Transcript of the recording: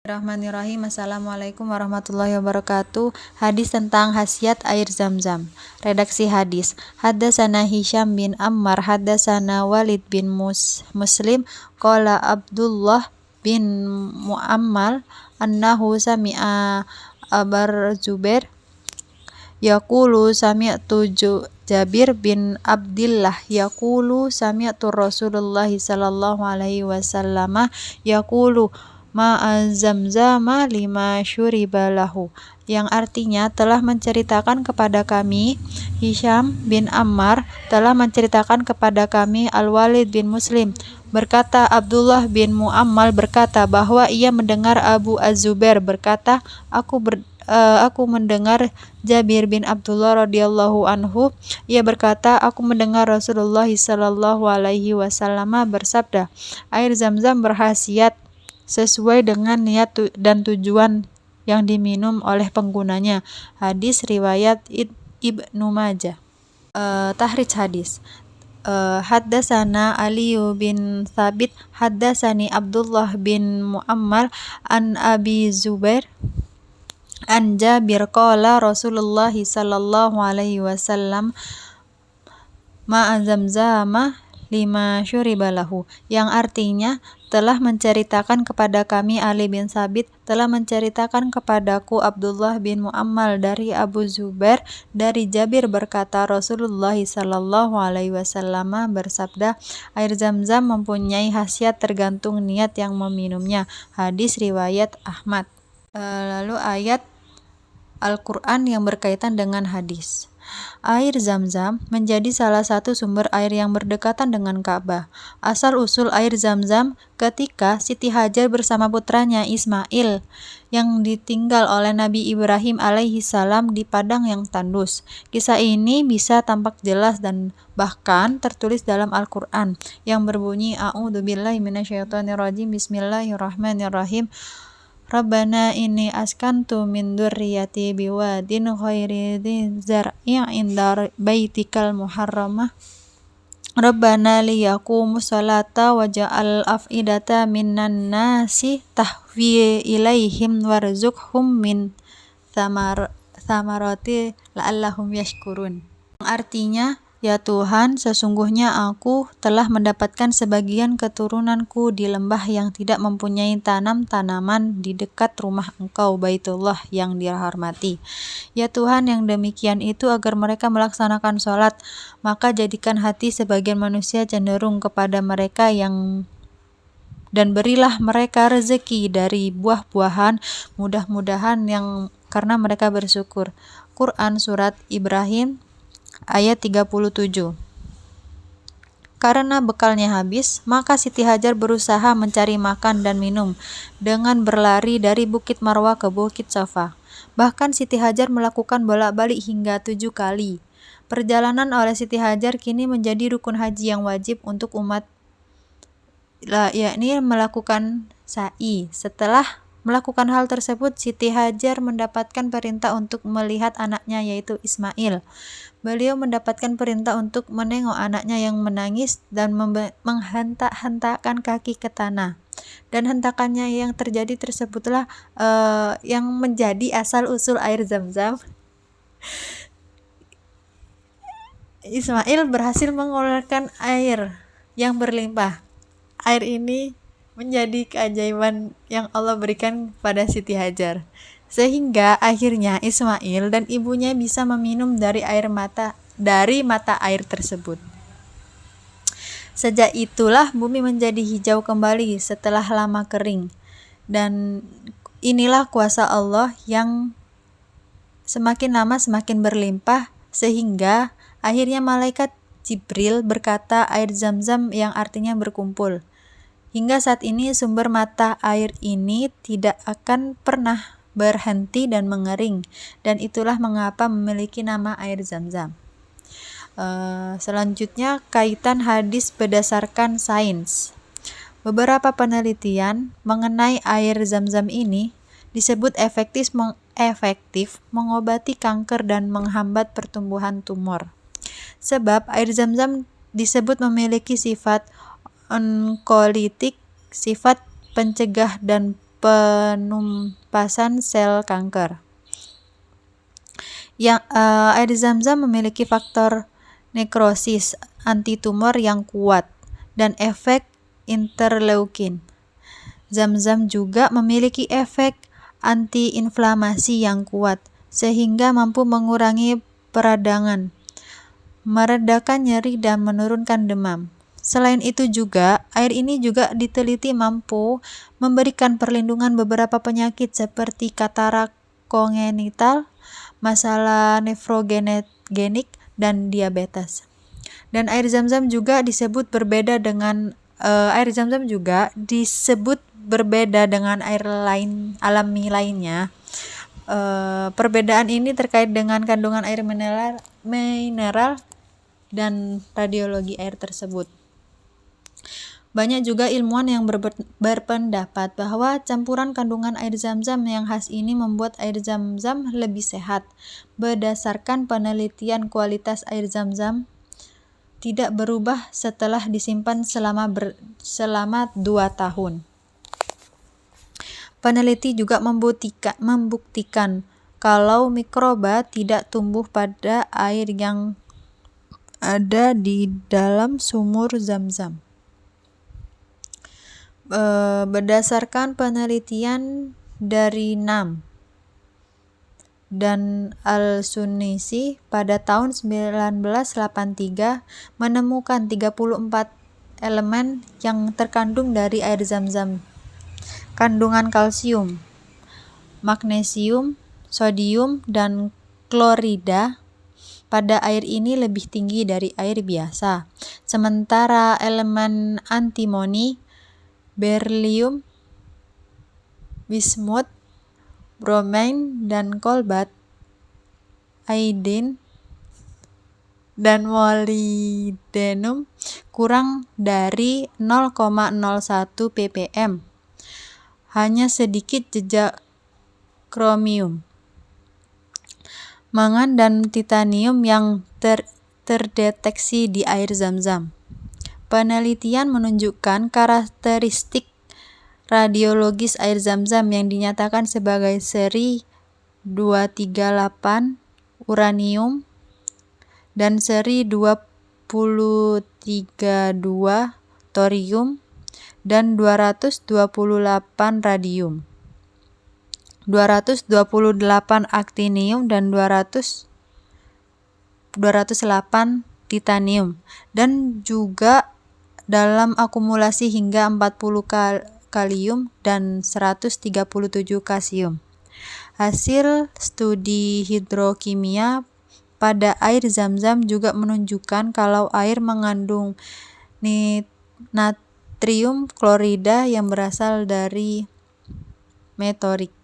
Bismillahirrahmanirrahim. Assalamualaikum warahmatullahi wabarakatuh. Hadis tentang khasiat air zam-zam. Redaksi hadis. Haddatsana Hisham bin Ammar, haddatsana Walid bin Muslim, qala Abdullah bin Muammal annahu sami'a Abar Zubair yaqulu sami'tu Jabir bin Abdillah yaqulu sami'tu Rasulullah sallallahu alaihi wasallam yaqulu ma'azamzama lima syuriba lahu, yang artinya telah menceritakan kepada kami Hisham bin Ammar, telah menceritakan kepada kami Al-Walid bin Muslim berkata, Abdullah bin Muammal berkata bahwa ia mendengar Abu Az-Zubair berkata, aku mendengar Jabir bin Abdullah radhiyallahu anhu, ia berkata, aku mendengar Rasulullah sallallahu alaihi wasallam bersabda, air zam-zam berkhasiat sesuai dengan niat dan tujuan yang diminum oleh penggunanya. Hadis riwayat Ibnu Majah. Tahrij hadis. Haddatsana Ali bin Thabit haddatsani Abdullah bin Muammal an Abi Zubair an Jabir qala Rasulullah sallallahu alaihi wasallam ma'a zamzama lima syuriba lahu, yang artinya telah menceritakan kepada kami Ali bin Sabit, telah menceritakan kepadaku Abdullah bin Muammal dari Abu Zubair dari Jabir berkata, Rasulullah sallallahu alaihi wasallam bersabda, air zam-zam mempunyai khasiat tergantung niat yang meminumnya. Hadis riwayat Ahmad. Lalu ayat Al-Quran yang berkaitan dengan hadis. Air zam-zam menjadi salah satu sumber air yang berdekatan dengan Ka'bah. Asal-usul air zam-zam ketika Siti Hajar bersama putranya Ismail yang ditinggal oleh Nabi Ibrahim alaihi salam di padang yang tandus. Kisah ini bisa tampak jelas dan bahkan tertulis dalam Al-Quran yang berbunyi A'udzubillahi minasyaitonirrajim, Bismillahirrahmanirrahim. Rabbana inni askantu min dzurriyyati biwadin ghairi dzi zar'in 'inda baitikal muharramah. Rabbana liyaqumus sholata waj'al af'idata minan nasi tahwi ilaihim warzuqhum min thamarati la'allahum yashkurun. Artinya, ya Tuhan, sesungguhnya aku telah mendapatkan sebagian keturunanku di lembah yang tidak mempunyai tanam-tanaman di dekat rumah Engkau, Baitullah yang dihormati. Ya Tuhan, yang demikian itu agar mereka melaksanakan sholat, maka jadikan hati sebagian manusia cenderung kepada mereka dan berilah mereka rezeki dari buah-buahan, mudah-mudahan yang karena mereka bersyukur. Quran Surat Ibrahim ayat 37. Karena bekalnya habis, maka Siti Hajar berusaha mencari makan dan minum dengan berlari dari Bukit Marwah ke Bukit Safa. Bahkan Siti Hajar melakukan bolak-balik hingga 7 kali. Perjalanan oleh Siti Hajar kini menjadi rukun haji yang wajib untuk umat, yakni melakukan sa'i. Setelah melakukan hal tersebut, Siti Hajar mendapatkan perintah untuk melihat anaknya yaitu Ismail. Beliau mendapatkan perintah untuk menengok anaknya yang menangis dan menghentak-hentakkan kaki ke tanah. Dan hentakannya yang terjadi tersebutlah yang menjadi asal-usul air zam-zam. Ismail berhasil mengeluarkan air yang berlimpah. Air ini menjadi keajaiban yang Allah berikan pada Siti Hajar, sehingga akhirnya Ismail dan ibunya bisa meminum dari mata air tersebut. Sejak itulah bumi menjadi hijau kembali setelah lama kering, dan inilah kuasa Allah yang semakin lama semakin berlimpah, sehingga akhirnya malaikat Jibril berkata air zam-zam yang artinya berkumpul. Hingga saat ini sumber mata air ini tidak akan pernah berhenti dan mengering, dan itulah mengapa memiliki nama air zam-zam. Selanjutnya, kaitan hadis berdasarkan sains. Beberapa penelitian mengenai air zam-zam ini disebut efektif mengobati kanker dan menghambat pertumbuhan tumor. Sebab air zam-zam disebut memiliki sifat onkolitik, sifat pencegah dan penumpasan sel kanker. Air Zam-Zam memiliki faktor nekrosis antitumor yang kuat dan efek interleukin. Zam-Zam juga memiliki efek antiinflamasi yang kuat sehingga mampu mengurangi peradangan, meredakan nyeri dan menurunkan demam. Selain itu juga, air ini juga diteliti mampu memberikan perlindungan beberapa penyakit seperti katarak kongenital, masalah nefrogenik, dan diabetes. Dan air Zam-Zam juga disebut berbeda dengan air lain alami lainnya. Perbedaan ini terkait dengan kandungan air mineral dan radiologi air tersebut. Banyak juga ilmuwan yang berpendapat bahwa campuran kandungan air Zam-Zam yang khas ini membuat air Zam-Zam lebih sehat. Berdasarkan penelitian, kualitas air Zam-Zam tidak berubah setelah disimpan selama 2 tahun. Peneliti juga membuktikan kalau mikroba tidak tumbuh pada air yang ada di dalam sumur Zam-Zam. Berdasarkan penelitian dari NAM dan Al-Sunisi pada tahun 1983 menemukan 34 elemen yang terkandung dari air Zam-Zam. Kandungan kalsium, magnesium, sodium, dan klorida pada air ini lebih tinggi dari air biasa. Sementara elemen antimoni, berlium, bismut, bromine, dan kolbat, iodin, dan molybdenum kurang dari 0,01 ppm. Hanya sedikit jejak kromium, mangan, dan titanium yang terdeteksi di air Zam-Zam. Penelitian menunjukkan karakteristik radiologis air Zam-Zam yang dinyatakan sebagai seri 238 uranium dan seri 232 thorium dan 228 radium, 228 aktinium, dan 208 titanium, dan juga dalam akumulasi hingga 40 kalium dan 137 kalsium. Hasil studi hidrokimia pada air Zam-Zam juga menunjukkan kalau air mengandung natrium klorida yang berasal dari meteorit.